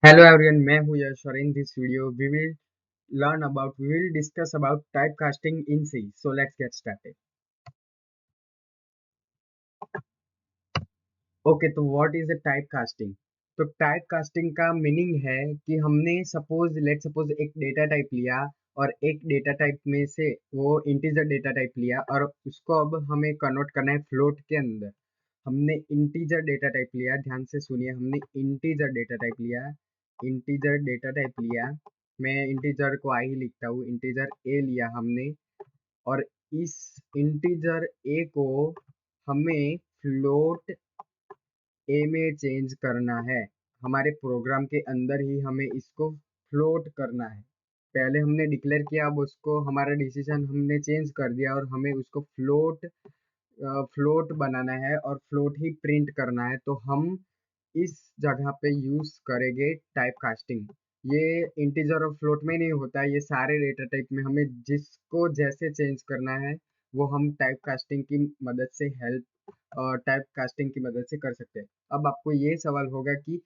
Hello everyone, मैं हूँ यश और in this video we will discuss about typecasting in C. So let's get started. Okay, तो what is a typecasting? तो typecasting का meaning है कि हमने लेट सपोज एक डेटा टाइप लिया और एक डेटा टाइप में से वो इंटीजर डेटा टाइप लिया और उसको अब हमें कन्वर्ट करना है फ्लोट के अंदर। हमने इंटीजर डेटा टाइप लिया, ध्यान से सुनिए, हमने इंटीजर डेटा टाइप लिया, इंटीजर डेटा टाइप लिया। मैं इंटीजर को आई ही लिखता हूँ, इंटीजर ए लिया हमने और इस इंटीजर ए को हमें फ्लोट ए में चेंज करना है। हमारे प्रोग्राम के अंदर ही हमें इसको फ्लोट करना है। पहले हमने डिक्लेयर किया, अब उसको हमारा डिसीजन हमने चेंज कर दिया और हमें उसको फ्लोट बनाना है और फ्लोट ही प्रिंट करना है। तो हम इस जगह पे यूज करेंगे टाइप कास्टिंग। ये इंटीजर और फ्लोट में नहीं होता है, ये सारे डेटा टाइप में हमें जिसको जैसे चेंज करना है वो हम टाइप कास्टिंग की मदद से टाइप कास्टिंग की मदद से कर सकते हैं। अब आपको ये सवाल होगा कि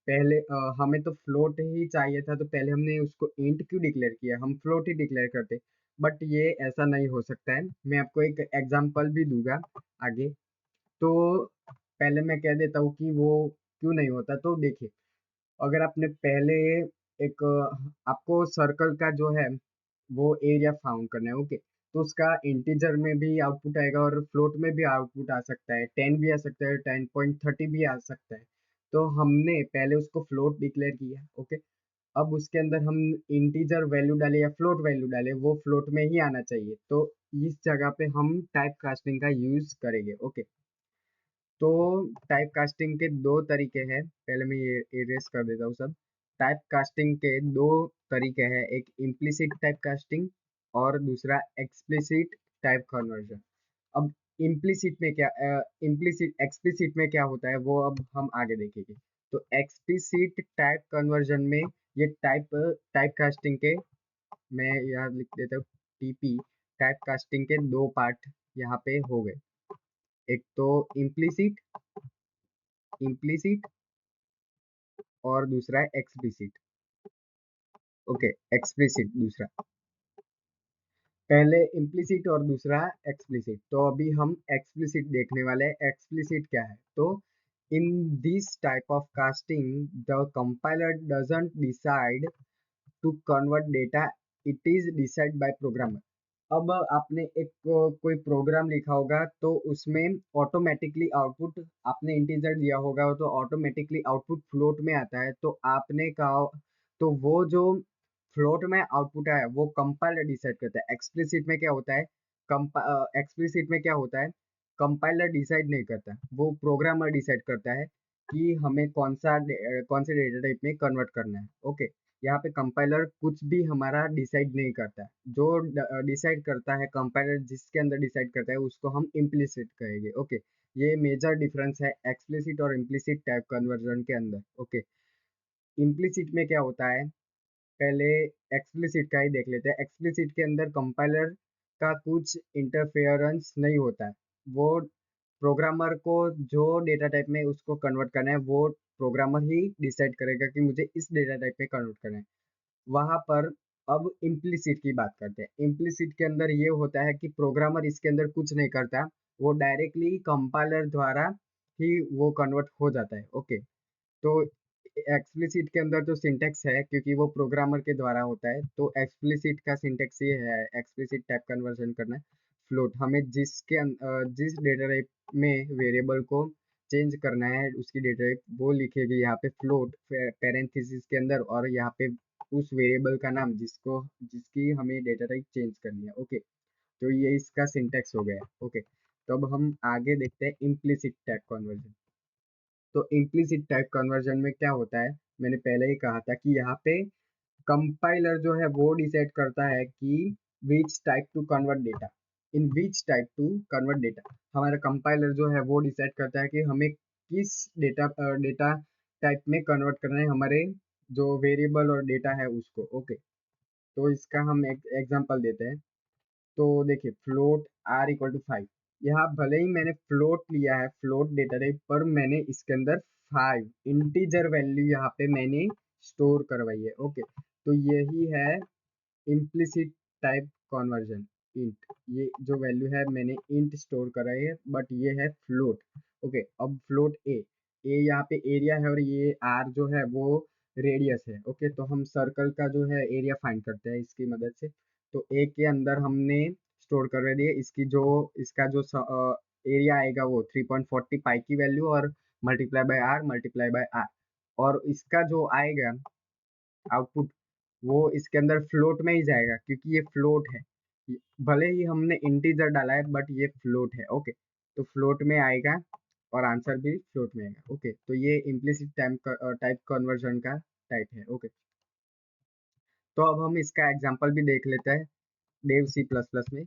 पहले हमें तो फ्लोट ही चाहिए था, तो पहले हमने उसको इंट क्यों डिक्लेयर किया, हम फ्लोट ही डिक्लेयर करते। बट ये ऐसा नहीं हो सकता है, मैं आपको एक एग्जांपल भी दूंगा आगे। तो पहले मैं कह देता हूँ कि वो क्यों नहीं होता। तो देखिए, अगर आपने पहले एक आपको सर्कल का जो है वो एरिया फाउंड करना है, ओके, तो उसका इंटीजर में भी आउटपुट आएगा और फ्लोट में भी आउटपुट आ सकता है, 10 भी आ सकता है, 10.30 भी आ सकता है। तो हमने पहले उसको फ्लोट डिक्लेयर किया, ओके। अब उसके अंदर हम इंटीजर वैल्यू डाले या फ्लोट वैल्यू डाले, वो फ्लोट में ही आना चाहिए। तो इस जगह पे हम टाइप कास्टिंग का यूज करेंगे, ओके। तो टाइप कास्टिंग के दो तरीके हैं, पहले मैं ये इरेज कर देता हूँ सब। टाइप कास्टिंग के दो तरीके हैं, एक इम्प्लिसिट टाइप कास्टिंग और दूसरा एक्सप्लिसिट टाइप कन्वर्जन। अब इम्प्लिसिट में क्या एक्सप्लिसिट में क्या होता है वो अब हम आगे देखेंगे। तो एक्सप्लिसिट टाइप कन्वर्जन में ये टाइप कास्टिंग के, मैं यहाँ लिख देता हूँ टीपी, टाइप कास्टिंग के दो पार्ट यहाँ पे हो गए। एक तो इम्प्लिसिट इम्प्लिसिट और दूसरा है एक्सप्लिसिट। ओके, एक्सप्लिसिट दूसरा, पहले इम्प्लिसिट और दूसरा एक्सप्लिसिट। तो अभी हम एक्सप्लिसिट देखने वाले हैं। एक्सप्लिसिट क्या है? तो in this type of casting the compiler doesn't decide to convert data, it is decide by programmer. अब आपने एक कोई प्रोग्राम लिखा होगा तो उसमें ऑटोमेटिकली आउटपुट, आपने इंटीजर दिया होगा तो ऑटोमेटिकली आउटपुट फ्लोट में आता है। तो आपने कहा, तो वो जो फ्लोट में आउटपुट है वो कंपाइलर डिसाइड करता है। एक्सप्लिसिट में क्या होता है, एक्सप्लिसिट में क्या होता है, कंपाइलर डिसाइड नहीं करता, वो प्रोग्रामर डिसाइड करता है कि हमें कौन से डेटा टाइप में कन्वर्ट करना है, ओके। यहाँ पे कंपाइलर कुछ भी हमारा डिसाइड नहीं करता है। जो डिसाइड करता है कंपाइलर, जिसके अंदर डिसाइड करता है उसको हम इम्प्लिसिट कहेंगे, ओके। ये मेजर डिफरेंस है एक्सप्लिसिट और इम्प्लिसिट टाइप कन्वर्जन के अंदर, ओके। इम्प्लिसिट में क्या होता है, पहले एक्सप्लिसिट का ही देख लेते हैं। एक्सप्लिसिट के अंदर कंपाइलर का कुछ इंटरफेरेंस नहीं होता है। वो प्रोग्रामर को जो डेटा टाइप में उसको कन्वर्ट करना है वो प्रोग्रामर ही डिसाइड करेगा कि मुझे इस डेटा टाइप में कन्वर्ट करना है। वहाँ पर अब इम्प्लिसिट की बात करते हैं। इम्प्लिसिट के अंदर ये होता है कि प्रोग्रामर इसके अंदर कुछ नहीं करता, वो डायरेक्टली कंपाइलर द्वारा ही वो कन्वर्ट हो जाता है, ओके। तो एक्सप्लिसिट के अंदर जो सिंटेक्स है, क्योंकि वो प्रोग्रामर के द्वारा होता है, तो एक्सप्लिसिट का सिंटेक्स ये है, एक्सप्लिसिट टाइप कन्वर्जन करना है। फ्लोट हमें जिस डेटा टाइप में वेरिएबल को चेंज करना है उसकी डेटा टाइप वो लिखेगी यहाँ पे फ्लोट पैरेंथेसिस के अंदर, और यहाँ पे उस वेरिएबल का नाम जिसकी हमें डेटा टाइप चेंज करनी है, ओके। तो ये इसका सिंटेक्स हो गया, ओके। तो अब हम आगे देखते हैं इम्प्लिसिट टाइप कन्वर्जन। तो इम्प्लिसिट टाइप कन्वर्जन में क्या होता है, मैंने पहले ही कहा था कि यहाँ पे कंपाइलर जो है वो डिसाइड करता है कि which type two convert data, in which type two convert data. हमारा कंपाइलर जो है वो डिसाइड करता है कि हमें किस डेटा टाइप में कन्वर्ट करना है, हमारे जो वेरिएबल और डेटा है उसको, ओके। तो इसका हम एक एग्जांपल देते हैं। तो देखिए, फ्लोट आर इक्वल टू 5, यहाँ भले ही मैंने फ्लोट लिया है, फ्लोट डेटा टाइप, पर मैंने इसके अंदर 5 इंटीजर वैल्यू यहाँ पे मैंने स्टोर करवाइए। ओके, तो यही है इम्प्लिसिट टाइप कन्वर्जन। इंट, ये जो वैल्यू है मैंने इंट स्टोर करा है, बट ये है फ्लोट। ओके, अब फ्लोट ए यहाँ पे एरिया है और ये आर जो है वो रेडियस है। ओके, तो हम सर्कल का जो है एरिया फाइंड करते हैं इसकी मदद से। तो ए के अंदर हमने स्टोर करवा दिए इसकी जो इसका जो एरिया आएगा वो 3.40 पाई की वैल्यू और multiply by r multiply by r, और इसका जो आएगा आउटपुट वो इसके अंदर फ्लोट में ही जाएगा क्योंकि ये फ्लोट है। भले ही हमने इंटीजर डाला है बट ये फ्लोट है। ओके, तो फ्लोट में आएगा और आंसर भी फ्लोट में आएगा। ओके, तो ये इम्प्लिसिट टाइप कन्वर्जन का टाइप है। ओके, तो अब हम इसका एग्जांपल भी देख लेते हैं देव सी प्लस प्लस में।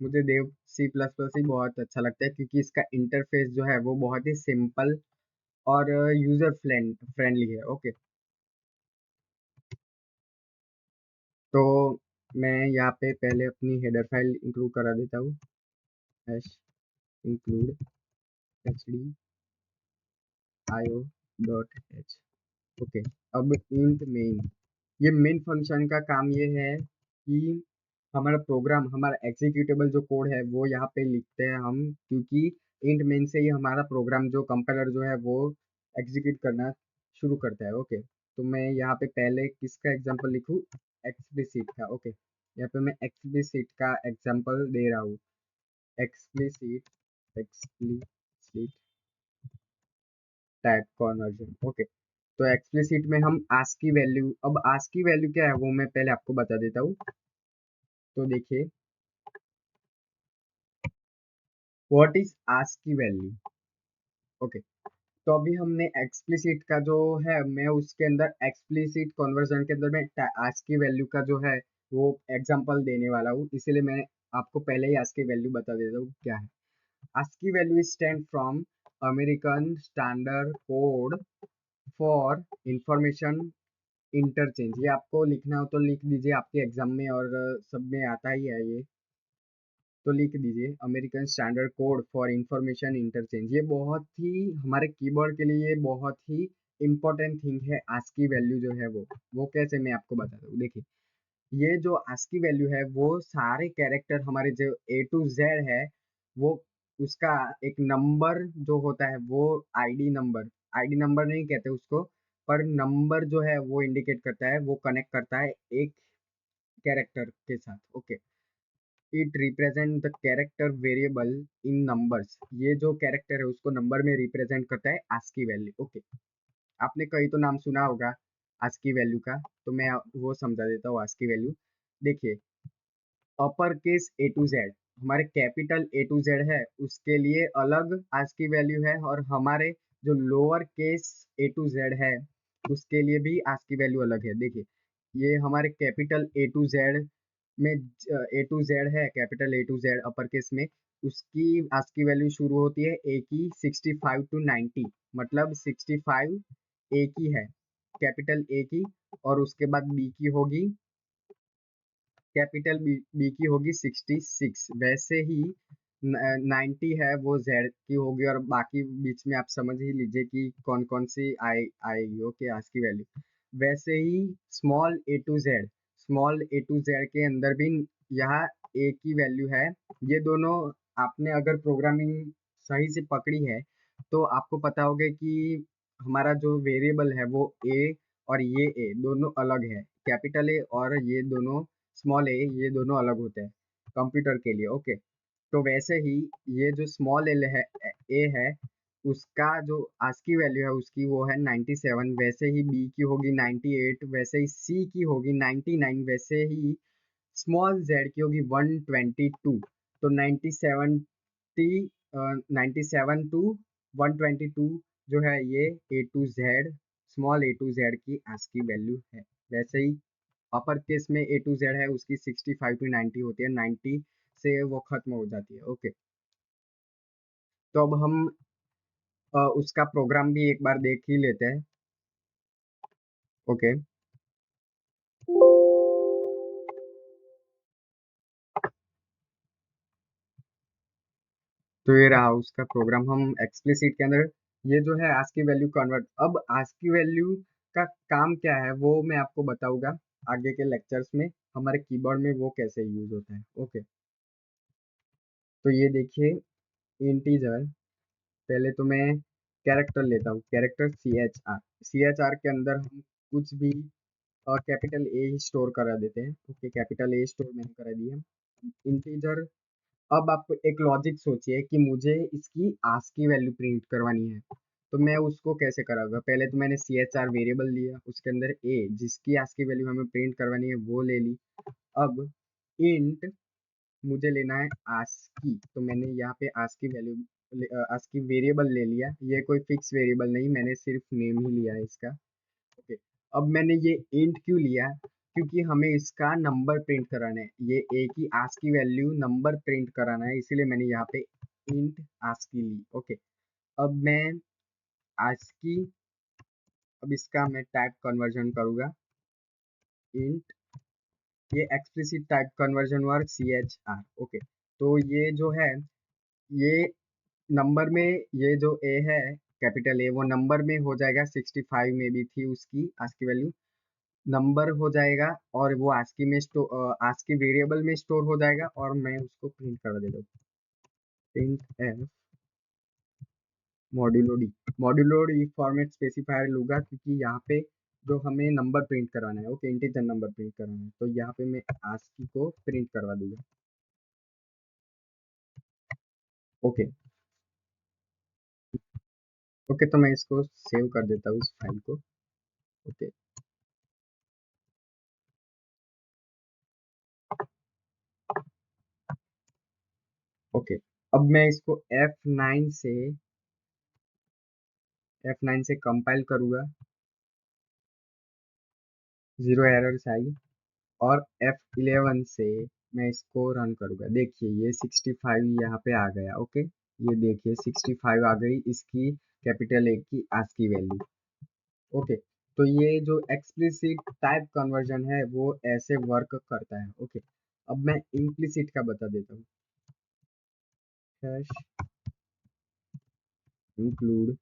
मुझे देव सी प्लस प्लस ही बहुत अच्छा लगता है क्योंकि इसका इंटरफेस जो है वो बहुत ही सिंपल और यूजर फ्रेंडली है। ओके, तो मैं यहाँ पे पहले अपनी हेडर फाइल इंक्लूड करा देता हूँ, हैश इंक्लूड htio.h। ओके, अब इंट मेन, ये मेन फंक्शन का काम ये है कि हमारा प्रोग्राम, हमारा एग्जीक्यूटेबल जो कोड है वो यहाँ पे लिखते हैं हम, क्योंकि इंट मेन से ही हमारा प्रोग्राम जो कंपाइलर जो है वो एग्जीक्यूट करना शुरू करता है। ओके, तो मैं यहाँ पे पहले किसका एग्जांपल लिखूँ, एक्सप्लिसिट का। ओके, यहाँ पे मैं एक्सप्लिसिट का एग्जांपल दे रहा हूँ, explicit explicit type conversion. Okay, तो एक्सप्लिसिट में हम आस्की वैल्यू, अब आस्की वैल्यू क्या है वो मैं पहले आपको बता देता हूँ। तो देखिए, what is ASCII value. Okay, तो अभी हमने एक्सप्लिसिट का जो है मैं उसके अंदर एक्सप्लिसिट कन्वर्जन के अंदर मैं आस्की वैल्यू का जो है वो एग्जांपल देने वाला हूँ, इसीलिए मैं आपको पहले ही आस्की वैल्यू बता देता हूँ क्या है। ASCII value stand from American standard code for information interchange. ये आपको लिखना हो तो लिख दीजिए, आपके एग्जाम में और सब में आता ही है ये, तो लिख दीजिए American standard code for information interchange. ये बहुत ही हमारे कीबोर्ड के लिए बहुत ही इम्पोर्टेंट थिंग है। आस्की वैल्यू जो है वो कैसे मैं आपको बताता हूँ। देखिए, ये जो आस्की वैल्यू है वो सारे कैरेक्टर हमारे जो ए टू जेड है वो उसका एक नंबर जो होता है वो आईडी नंबर नहीं कहते उसको, पर नंबर जो है वो इंडिकेट करता है, वो कनेक्ट करता है एक कैरेक्टर के साथ। Okay, it represent the character variable in numbers. ये जो कैरेक्टर है उसको नंबर में रिप्रेजेंट करता है आस्की वैल्यू। ओके, आपने कहीं तो नाम सुना होगा आस्की वैल्यू का, तो मैं वो समझा देता हूँ आस्की वैल्यू। देखिए, upper case A to Z, हमारे कैपिटल ए टू जेड है उसके लिए अलग आस्की वैल्यू है, और हमारे जो lower case A to Z है उसके लिए भी आस्की वैल्यू अलग है। देखिए, ये हमारे कैपिटल ए टू जेड में ए टू जेड है, capital A to Z upper case में, उसकी आस्की वैल्यू शुरू होती है ए की 65 टू 90, मतलब 65 ए की है, कैपिटल ए की, और उसके बाद बी की होगी, कैपिटल बी की होगी 66। वैसे ही 90 है वो जेड की होगी, और बाकी बीच में आप समझ ही लीजिए कि कौन कौन सी आएगी। ओके, आज की वैल्यू वैसे ही स्मॉल ए टू जेड के अंदर भी यहाँ ए की वैल्यू है। ये दोनों आपने अगर प्रोग्रामिंग सही से पकड़ी है तो आपको पता होगा कि हमारा जो वेरिएबल है वो ए, और ये ए दोनों अलग है, कैपिटल ए और ये दोनों स्मॉल ए, ये दोनों अलग होते हैं कंप्यूटर के लिए। ओके, तो वैसे ही ये जो स्मॉल ए है उसका जो आस्की वैल्यू है उसकी वो है 97, वैसे ही बी की होगी 98, वैसे ही सी की होगी 99, वैसे ही स्मॉल जेड की होगी 122। तो 97 टू 122 जो है ये A to Z, small a to z की आस्की वैल्यू है। वैसे ही अपर केस में ए टू जेड है उसकी 65 टू 90 होती है, 90 से वो खत्म हो जाती है। ओके, तो अब हम उसका प्रोग्राम भी एक बार देख ही लेते हैं। ओके, तो ये रहा उसका प्रोग्राम। हम एक्सप्लिसिट के अंदर ये जो है आस्की वैल्यू कन्वर्ट, अब आस्की वैल्यू इसका काम क्या है वो मैं आपको बताऊंगा आगे के लेक्चर्स में, हमारे कीबोर्ड में वो कैसे यूज होता है। ओके, तो ये देखिए इंटीजर, पहले तो मैं कैरेक्टर लेता हूँ, कैरेक्टर सी एच आर के अंदर हम कुछ भी कैपिटल ए ही स्टोर करा देते हैं। ओके, कैपिटल ए स्टोर मैंने करा दिया। इंटीजर, अब आप एक लॉजिक सोचिए कि मुझे इसकी आस्की वैल्यू प्रिंट करवानी है, तो मैं उसको कैसे कराऊंगा। पहले तो मैंने सी एच आर वेरिएबल लिया, उसके अंदर ए जिसकी आस्की वैल्यू हमें प्रिंट करवानी है वो ले ली। अब इंट मुझे लेना है आस्की, तो मैंने यहाँ पे आस्की वैल्यू आस्की वेरिएबल ले लिया। ये कोई फिक्स वेरिएबल नहीं, मैंने सिर्फ नेम ही लिया है इसका। ओके, अब मैंने ये इंट क्यों लिया, क्योंकि हमें इसका नंबर प्रिंट कराना है, ये ए की आस्की वैल्यू नंबर प्रिंट कराना है, इसीलिए मैंने यहाँ पे इंट आस्की ली। ओके, अब मैं आस्की, अब इसका मैं टाइप कन्वर्जन करूँगा इंट, ये explicit type conversion work CHR। Okay, तो ये जो है, ये नंबर में, ये जो ए है कैपिटल ए, वो नंबर में हो जाएगा, 65 में भी थी उसकी आस्की वैल्यू, नंबर हो जाएगा और वो आस्की में आस्की वेरिएबल में स्टोर हो जाएगा और मैं उसको प्रिंट कर देता हूँ। Print f modulo D format specifier लूंगा, क्योंकि यहाँ पे जो हमें नंबर प्रिंट कराना है, ओके, इंटीजर नंबर प्रिंट कराना है, तो यहाँ पे मैं आस्की को प्रिंट करवा दूंगा। ओके ओके, तो मैं इसको सेव कर देता हूँ इस फाइल को। ओके, ओके, अब मैं इसको F9 से कंपाइल करूँगा, 0 एरर्स आई, और F11 से मैं इसको रन करूँगा। देखिए ये 65 यहाँ पे आ गया। ओके, ये देखिए 65 आ गई इसकी कैपिटल ए की आस्की वैल्यू। ओके, तो ये जो एक्सप्लिसिट टाइप कन्वर्जन है वो ऐसे वर्क करता है। ओके, अब मैं इम्प्लिसिट का बता देता हूँ। Hash include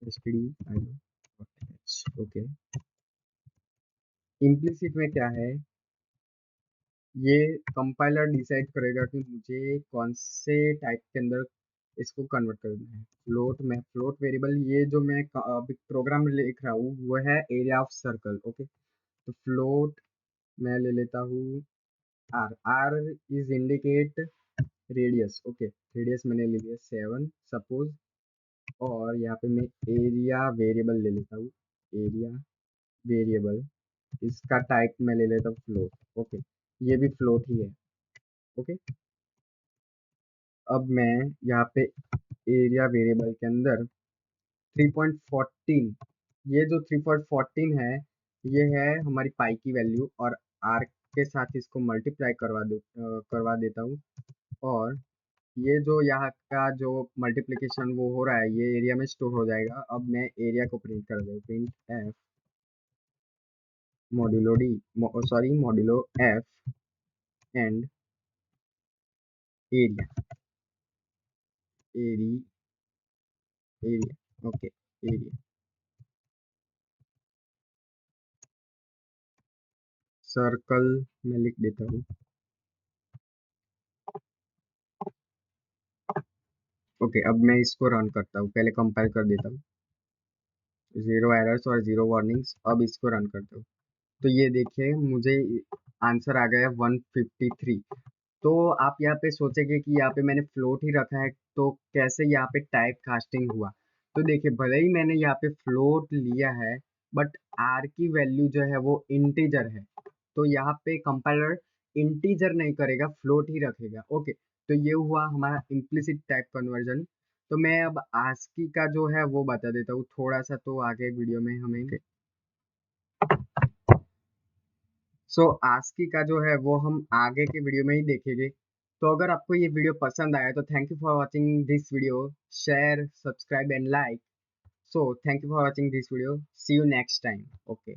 stdio.h। Okay, implicit में क्या है, ये कंपाइलर डिसाइड करेगा कि मुझे कौन से टाइप के अंदर इसको कन्वर्ट करना है। फ्लोट में, फ्लोट वेरिएबल, ये जो मैं अभी प्रोग्राम लिख रहा हूँ वो है एरिया ऑफ सर्कल। ओके, तो फ्लोट मैं ले लेता हूँ r, r is indicate radius. Okay, radius मैंने ले लिया 7 सपोज, और यहाँ पे मैं एरिया वेरिएबल ले लेता हूँ, एरिया वेरिएबल, इसका टाइप मैं ले लेता हूँ फ्लोट। ओके, ये भी फ्लोट ही है। ओके, अब मैं यहाँ पे एरिया वेरिएबल के अंदर 3.14, ये जो 3.14 है ये है हमारी पाई की वैल्यू, और आर के साथ इसको मल्टीप्लाई करवा देता हूँ, और ये जो यहाँ का जो मल्टीप्लिकेशन वो हो रहा है ये एरिया में स्टोर हो जाएगा। अब मैं एरिया को प्रिंट कर दूँ, print f modulo d, sorry modulo f and area, एरी एरिया। ओके, एरिया सर्कल में लिख देता हूँ। ओके, अब मैं इसको रन करता हूँ, पहले कंपाइल कर देता हूँ, 0 एरर्स और 0 वार्निंग्स। अब इसको रन करता हूँ, तो ये देखिए मुझे आंसर आ गया 153। तो आप यहाँ पे सोचेंगे कि यहाँ पे मैंने फ्लोट ही रखा है तो कैसे यहाँ पे टाइप कास्टिंग हुआ। तो देखिए भले ही मैंने यहाँ पे फ्लोट लिया है, बट आर की वैल्यू जो है वो इंटीजर है, तो यहाँ पे कंपाइलर इंटीजर नहीं करेगा, फ्लोट ही रखेगा। ओके, तो ये हुआ हमारा इम्प्लिसिट टाइप कन्वर्जन। तो मैं अब आस्की का जो है वो बता देता हूँ थोड़ा सा, तो आगे वीडियो में हमें आस्की का जो है वो हम आगे के वीडियो में ही देखेंगे। तो अगर आपको ये वीडियो पसंद आया तो thank you for watching this video, share, subscribe and like. So thank you for watching this video, see you next time. Okay.